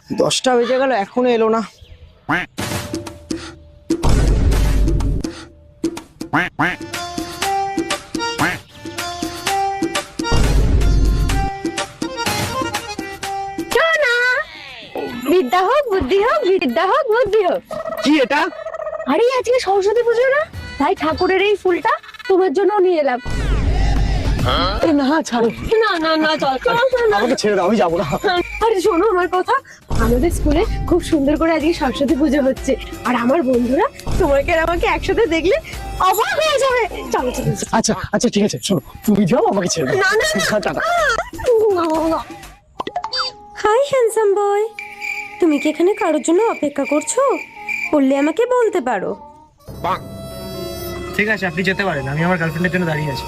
10টা বেজে গেল, এখনো এলো না। বিদ্যা হোক বুদ্ধি হোক, বিদ্যা হোক বুদ্ধি হোক। কি এটা? আরে আজকে সরস্বতী পুজো না, তাই ঠাকুরের এই ফুলটা তোমার জন্য নিয়ে এলাম। এ না ছাড়ো, না না না, চল চল চল না। আমাকে ছেড়ে দাও, আমি যাবো না। আরে শোনো আমার কথা, আমাদের স্কুলে খুব সুন্দর করে আজকে সরস্বতী পুজো হচ্ছে, আর আমার বন্ধুরা তোমাকে আর আমাকে একসাথে দেখলে অবাক হয়ে যাবে। চলো চলো চলো। আচ্ছা আচ্ছা ঠিক আছে, শোনো তুমি যাও, আমাকে ছেড়ে দাও। না না না। টাটা। হাই হ্যান্ডসাম বয়, তুমি কি এখানে কারোর জন্য অপেক্ষা করছো? বললে আমাকে বলতে পারো। ঠিক আছে, আপনি যেতে পারেন, আমি আমার গার্লফ্রেন্ডের জন্য দাঁড়িয়ে আছি।